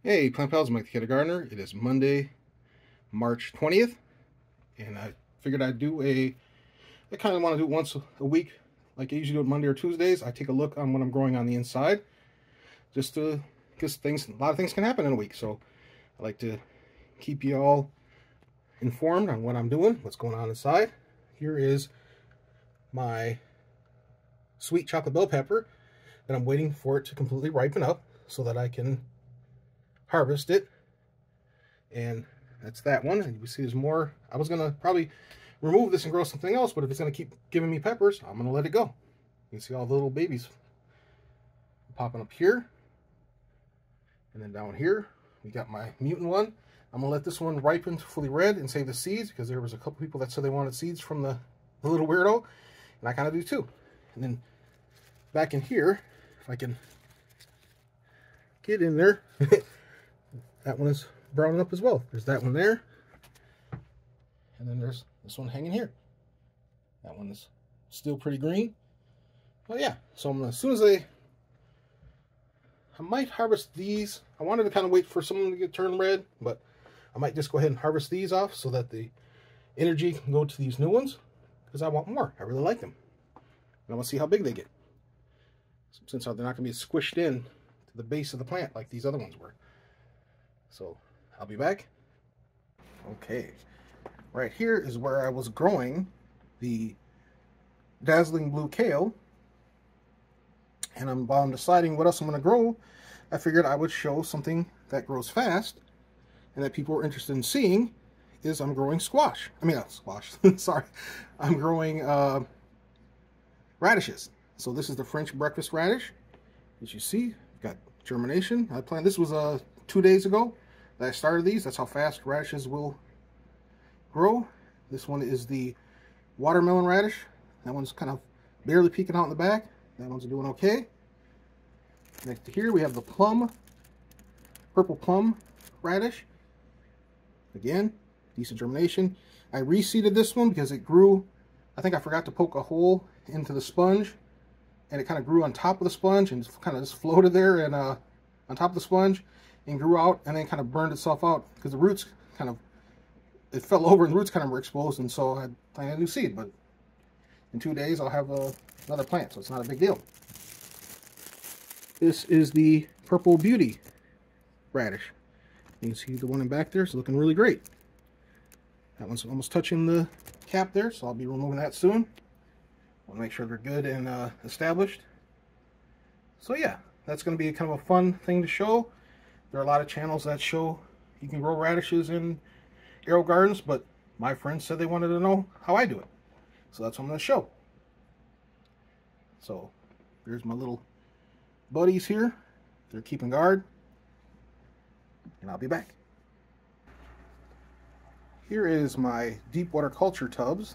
Hey plant pals, Mike the Kid Gardener. It is Monday, March 20th, and I figured I'd do I kind of want to do it once a week, like I usually do it Monday or Tuesdays. I take a look on what I'm growing on the inside, just to, because a lot of things can happen in a week, so I like to keep you all informed on what I'm doing, what's going on inside. Here is my sweet chocolate bell pepper that I'm waiting for it to completely ripen up so that I can harvest it. And that's that one. And you see there's more. I was gonna probably remove this and grow something else, but if it's gonna keep giving me peppers, I'm gonna let it go. You can see all the little babies popping up here, and then down here we got my mutant one. I'm gonna let this one ripen to fully red and save the seeds, because there was a couple people that said they wanted seeds from the little weirdo, and I kind of do too. And then back in here, if I can get in there, that one is browning up as well. There's that one there, and then there's this one hanging here. That one is still pretty green. Well, yeah, so I'm gonna, as soon as I might harvest these. I wanted to kind of wait for some of them to get turned red, but I might just go ahead and harvest these off so that the energy can go to these new ones, because I want more. I really like them, and I want to see how big they get, since they're not going to be squished in to the base of the plant like these other ones were. So I'll be back. Okay, right here is where I was growing the dazzling blue kale, and while I'm deciding what else I'm going to grow, I figured I would show something that grows fast and that people are interested in seeing. Is I'm growing squash. I mean, not squash. Sorry, I'm growing radishes. So this is the French breakfast radish. As you see, got germination. I planted this was 2 days ago that I started these. That's how fast radishes will grow. This one is the watermelon radish. That one's kind of barely peeking out in the back. That one's doing okay. Next to here we have the purple plum radish. Again, decent germination. I reseeded this one because it grew, I think I forgot to poke a hole into the sponge, and it kind of grew on top of the sponge and kind of just floated there and on top of the sponge and grew out, and then kind of burned itself out because the roots kind of, it fell over and the roots kind of were exposed, and so I planted a new seed. But in 2 days I'll have another plant, so it's not a big deal. This is the purple beauty radish. You can see the one in back there. It's looking really great. That one's almost touching the cap there, so I'll be removing that soon. I want to make sure they're good and established. So yeah, that's going to be kind of a fun thing to show. There are a lot of channels that show you can grow radishes in AeroGardens, but my friends said they wanted to know how I do it. So that's what I'm going to show. So here's my little buddies here. They're keeping guard. And I'll be back. Here is my deep water culture tubs.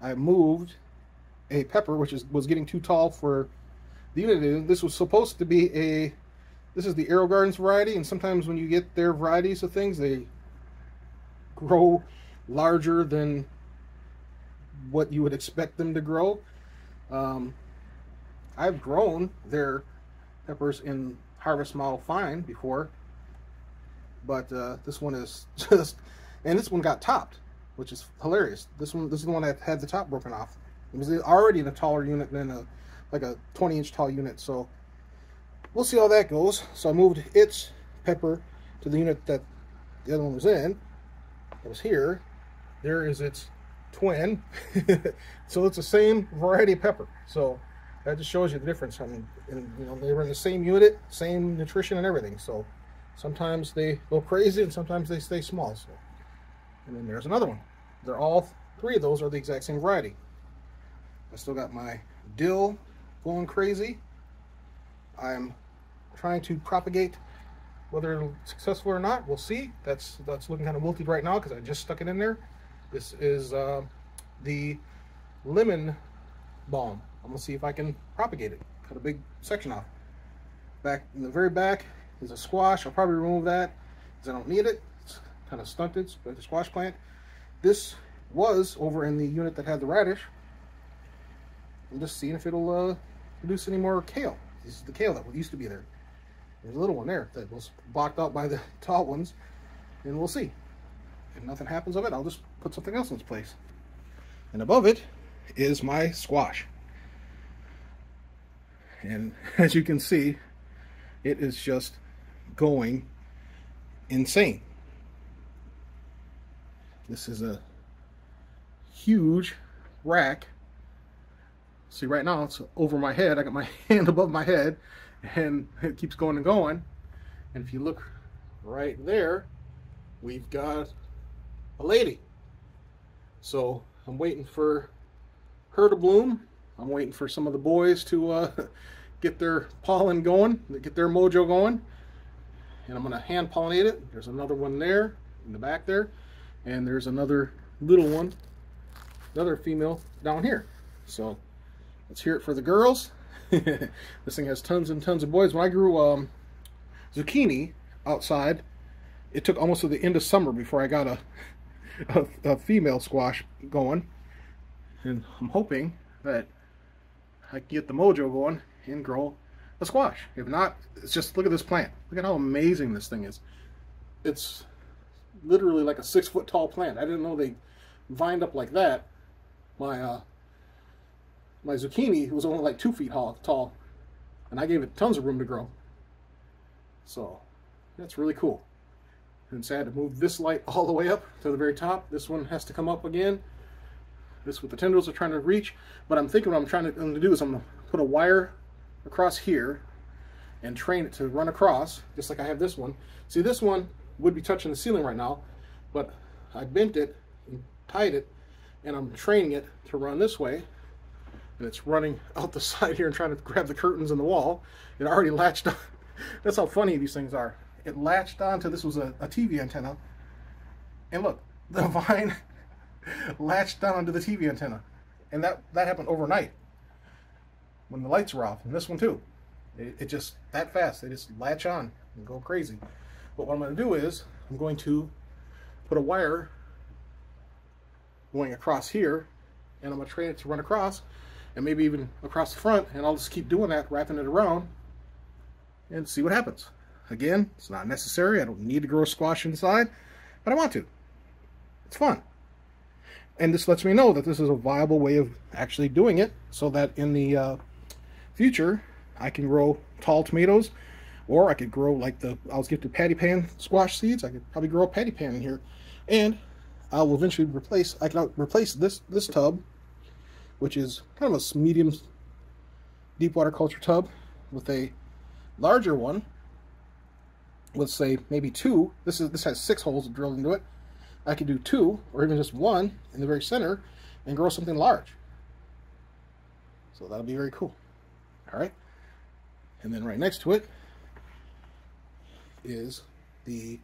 I moved a pepper which was getting too tall for the unit. This was supposed to be this is the AeroGarden's variety, and sometimes when you get their varieties of things, they grow larger than what you would expect them to grow. I've grown their peppers in Harvest Model Fine before, but this one is just, and this one got topped, which is hilarious. This is the one that had the top broken off. It was already in a taller unit than like a 20-inch tall unit, so we'll see how that goes. So I moved its pepper to the unit that the other one was in. It was here. There is its twin. So it's the same variety of pepper. So that just shows you the difference. I mean, you know, they were in the same unit, same nutrition and everything. So sometimes they go crazy and sometimes they stay small. So, and then there's another one. They're all three of those are the exact same variety. I still got my dill going crazy. I'm trying to propagate. Whether it'll be successful or not, we'll see. That's looking kind of wilted right now because I just stuck it in there. This is the lemon balm. I'm gonna see if I can propagate it. Cut a big section off. Back in the very back is a squash. I'll probably remove that because I don't need it. It's kind of stunted, but the squash plant. This was over in the unit that had the radish. I'm just seeing if it'll produce any more kale. This is the kale that used to be there. There's a little one there that was blocked out by the tall ones, and we'll see. If nothing happens of it, I'll just put something else in its place. And above it is my squash. And as you can see, it is just going insane. This is a huge rack. See, right now it's over my head. I got my hand above my head, and it keeps going and going. And if you look right there, we've got a lady. So I'm waiting for her to bloom. I'm waiting for some of the boys to get their pollen going, get their mojo going. And I'm going to hand pollinate it. There's another one there in the back there. And there's another little one, another female down here. So let's hear it for the girls. This thing has tons and tons of boys. When I grew zucchini outside, it took almost to the end of summer before I got a female squash going. And I'm hoping that I can get the mojo going and grow a squash. If not, it's just, look at this plant. Look at how amazing this thing is. It's literally like a 6-foot tall plant. I didn't know they vined up like that. My my zucchini was only like 2 feet tall, and I gave it tons of room to grow. So that's really cool. And so I had to move this light all the way up to the very top. This one has to come up again. This with the tendrils are trying to reach. But I'm thinking what I'm trying to do is I'm going to put a wire across here and train it to run across, just like I have this one. See, this one would be touching the ceiling right now, but I bent it and tied it, and I'm training it to run this way. And it's running out the side here and trying to grab the curtains in the wall. It already latched on. That's how funny these things are. It latched onto, this was a TV antenna, and look, the vine latched onto the TV antenna, and that happened overnight when the lights were off, and this one too. It just, that fast, they just latch on and go crazy. But what I'm going to do is I'm going to put a wire going across here, and I'm going to train it to run across, and maybe even across the front, and I'll just keep doing that, wrapping it around, and see what happens. Again, it's not necessary. I don't need to grow a squash inside, but I want to. It's fun. And this lets me know that this is a viable way of actually doing it, so that in the future, I can grow tall tomatoes, or I could grow like I was gifted patty pan squash seeds. I could probably grow a patty pan in here. And I will eventually I can replace this tub, which is kind of a medium deep water culture tub, with a larger one. Let's say maybe 2. This has 6 holes drilled into it. I could do 2, or even just 1 in the very center, and grow something large. So that'll be very cool. All right. And then right next to it is the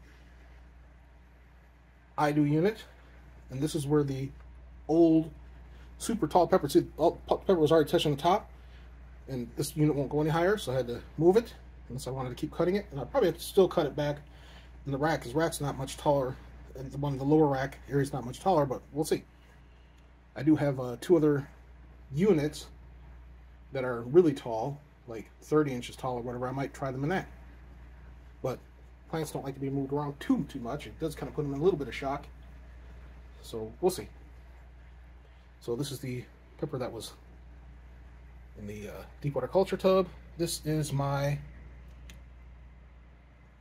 I-Do unit, and this is where the old super tall pepper, see, all pepper was already touching the top, and this unit won't go any higher, so I had to move it, unless I wanted to keep cutting it. And I'll probably have to still cut it back in the rack, because rack's not much taller, and the one in the lower rack area's not much taller, but we'll see. I do have 2 other units that are really tall, like 30 inches tall or whatever. I might try them in that. But plants don't like to be moved around too much. It does kind of put them in a little bit of shock. So we'll see. So this is the pepper that was in the deep water culture tub. This is my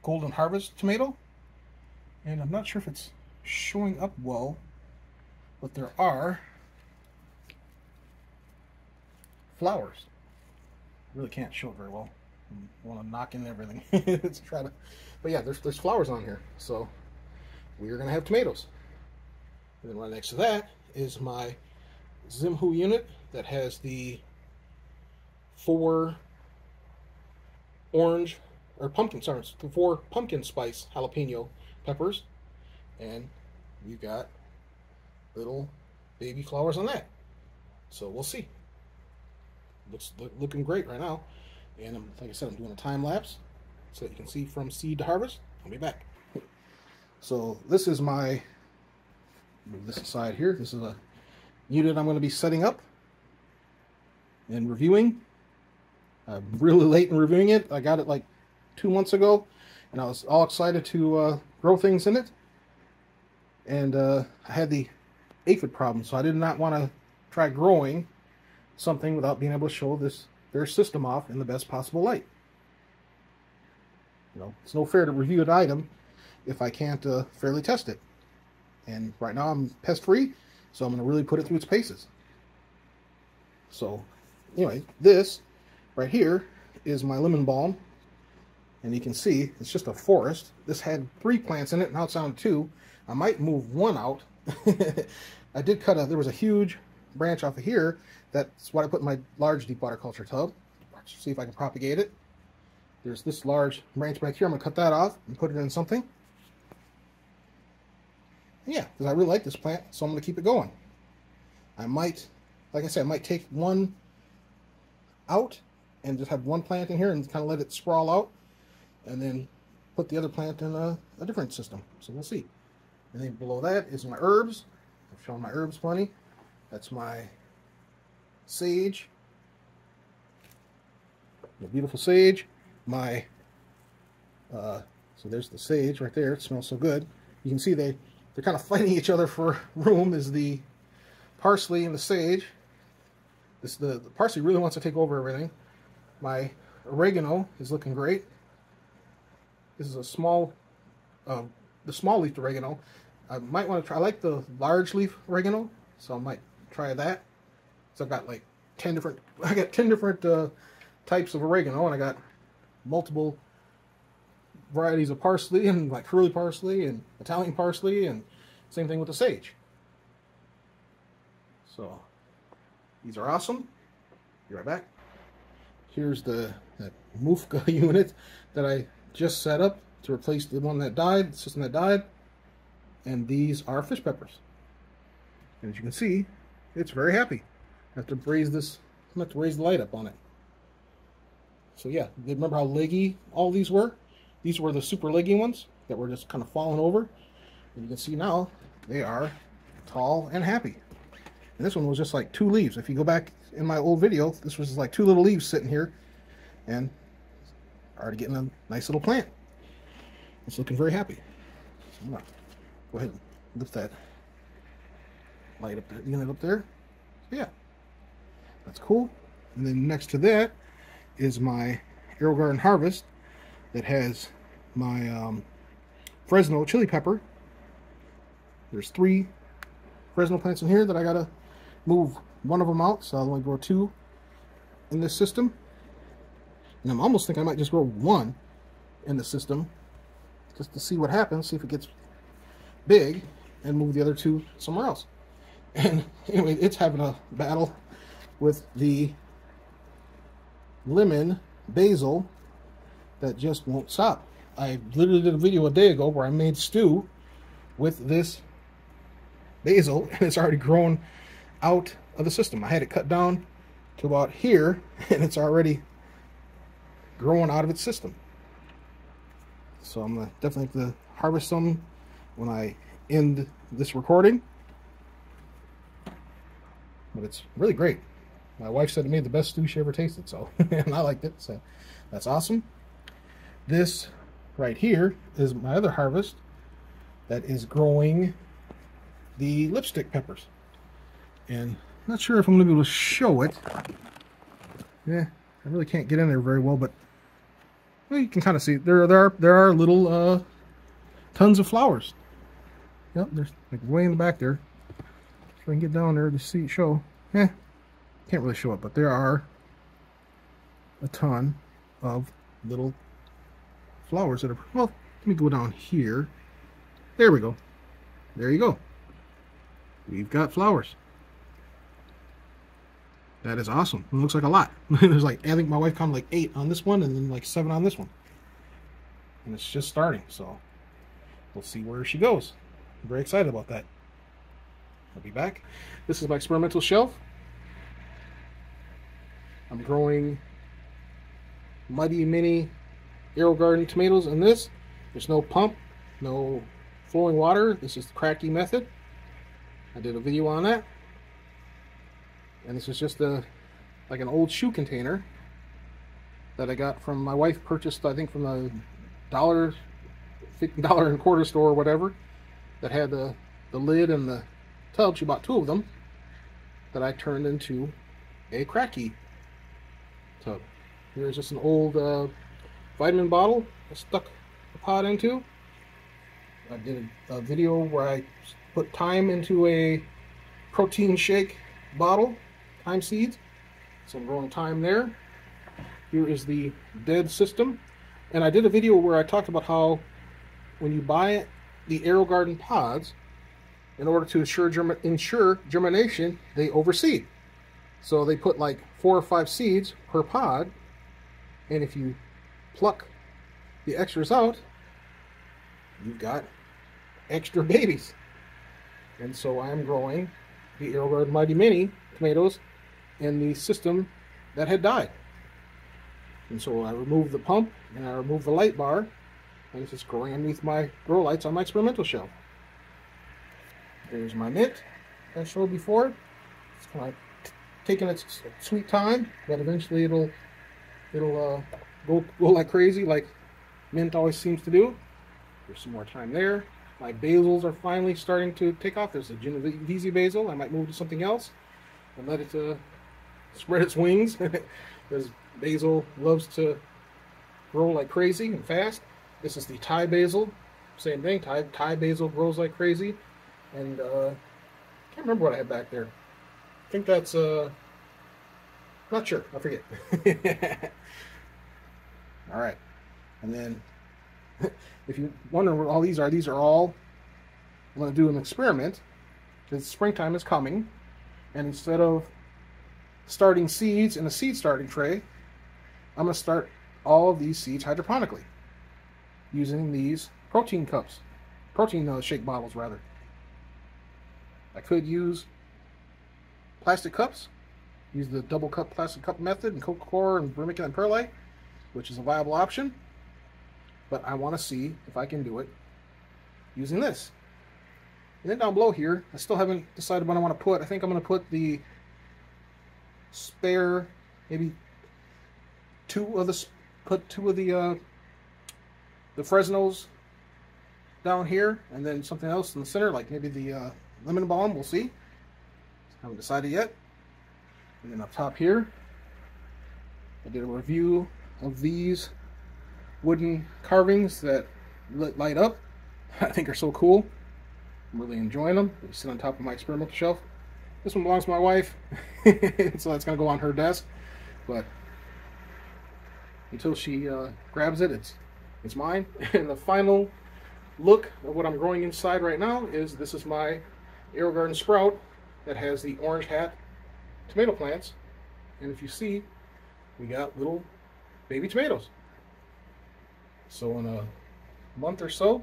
Golden Harvest tomato. And I'm not sure if it's showing up well, but there are flowers. I really can't show it very well. I want to knock in everything to try to, but yeah, there's flowers on here, so we are going to have tomatoes. And then right next to that is my Zimhu unit that has the 4 orange or pumpkin, sorry, the 4 pumpkin spice jalapeno peppers, and we've got little baby flowers on that. So we'll see. Looking great right now. And like I said, I'm doing a time lapse so that you can see from seed to harvest. I'll be back. So this is my, move this aside here. This is a unit I'm going to be setting up and reviewing. I'm really late in reviewing it. I got it like 2 months ago, and I was all excited to grow things in it. And I had the aphid problem, so I did not want to try growing something without being able to show their system off in the best possible light. You know, it's no fair to review an item if I can't fairly test it. And right now I'm pest free, so I'm going to really put it through its paces. So anyway, this right here is my lemon balm, and you can see it's just a forest. This had 3 plants in it, now it's down to 2. I might move one out. I did there was a huge branch off of here. That's what I put in my large deep water culture tub. See if I can propagate it. There's this large branch back here. I'm going to cut that off and put it in something. Yeah, because I really like this plant, so I'm going to keep it going. I might, like I said, I might take one out and just have one plant in here and kind of let it sprawl out, and then put the other plant in a different system. So we'll see. And then below that is my herbs. I've shown my herbs plenty. That's my sage. The beautiful sage. My so there's the sage right there. It smells so good. You can see they're kind of fighting each other for room. Is the parsley and the sage. The parsley really wants to take over everything. My oregano is looking great. This is a small, the small leaf oregano. I might want to try. I like the large leaf oregano, so I might try that. So I've got like 10 different. I got 10 different types of oregano, and I got multiple varieties of parsley, and like curly parsley and Italian parsley, and same thing with the sage. So these are awesome. Be right back. Here's that Mufka unit that I just set up to replace the one that died, the system that died. And these are fish peppers. And as you can see, it's very happy. I have to raise this. I'm going to have to raise the light up on it. So yeah, remember how leggy all these were? These were the super leggy ones that were just kind of falling over. And you can see now they are tall and happy. And this one was just like 2 leaves. If you go back in my old video, this was like 2 little leaves sitting here, and already getting a nice little plant. It's looking very happy. So I'm gonna go ahead and lift that light up there, unit up there. So yeah, that's cool. And then next to that is my AeroGarden Harvest that has my Fresno chili pepper. There's 3 Fresno plants in here that I gotta move one of them out, so I'll only grow 2 in this system. And I'm almost thinking I might just grow 1 in the system just to see what happens, see if it gets big, and move the other 2 somewhere else. And anyway, it's having a battle with the lemon basil that just won't stop. I literally did a video a day ago where I made stew with this basil, and it's already grown out of the system. I had it cut down to about here, and it's already growing out of its system. So I'm gonna definitely have to harvest some when I end this recording. But it's really great. My wife said it made the best stew she ever tasted, so and I liked it, so that's awesome. This right here is my other harvest that is growing the lipstick peppers. And I'm not sure if I'm going to be able to show it. Yeah, I really can't get in there very well, but well, you can kind of see there are little tons of flowers. Yep, there's like way in the back there. If I can get down there to see it show. Can't really show it, but there are a ton of little flowers that are, well, let me go down here. There we go. There you go. We've got flowers. That is awesome. It looks like a lot. There's like, I think my wife counted like 8 on this one and then like 7 on this one. And it's just starting, so we'll see where she goes. I'm very excited about that. I'll be back. This is my experimental shelf. I'm growing Mighty Mini AeroGarden tomatoes in this. There's no pump, no flowing water. This is the Cracky method. I did a video on that. And this is just like an old shoe container. that I got from my wife, purchased I think from the dollar and quarter store or whatever, that had the lid and the tub. She bought 2 of them that I turned into a cracky tub. Here's just an old vitamin bottle I stuck the pot into. I did a video where I put thyme into a protein shake bottle, thyme seeds. So I'm growing thyme there. Here is the dead system. And I did a video where I talked about how when you buy the AeroGarden pods, in order to ensure germination, they overseed. So they put like 4 or 5 seeds per pod, and if you pluck the extras out, you've got extra babies. And so I'm growing the AeroGarden Mighty Mini tomatoes in the system that had died. And so I removed the pump and I removed the light bar, and it's just growing underneath my grow lights on my experimental shelf. There's my mint I showed before. It's kind of taking its sweet time, but eventually it'll go like crazy, like mint always seems to do. There's some more time there. My basils are finally starting to take off. There's a Genovese basil. I might move to something else and let it spread its wings, because basil loves to grow like crazy and fast. This is the Thai basil. Same thing. Thai basil grows like crazy. And I can't remember what I had back there. I think that's not sure. I forget. All right. And then if you wonder what all these are all, I'm going to do an experiment, because springtime is coming, and instead of starting seeds in a seed starting tray, I'm going to start all of these seeds hydroponically using these protein cups, protein shake bottles rather. I could use plastic cups, use the double cup plastic cup method and Coca-Cola and vermiculite and perlite, which is a viable option, but I want to see if I can do it using this. And then down below here, I still haven't decided what I want to put. I think I'm going to put the spare, maybe two of the Fresnos down here, and then something else in the center, like maybe the lemon balm. We'll see. Haven't decided yet. And then up top here, I did a review of these wooden carvings that light up. I think are so cool. I'm really enjoying them. They sit on top of my experimental shelf. This one belongs to my wife, so that's going to go on her desk. But until she grabs it, it's mine. And the final look of what I'm growing inside right now is this is my AeroGarden Sprout that has the orange hat tomato plants. And if you see, we got little baby tomatoes. So in a month or so,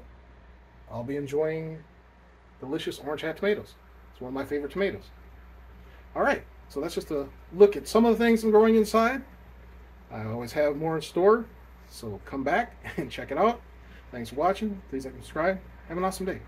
I'll be enjoying delicious orange hat tomatoes. It's one of my favorite tomatoes. All right, so that's just a look at some of the things I'm growing inside. I always have more in store, so come back and check it out. Thanks for watching. Please like and subscribe. Have an awesome day.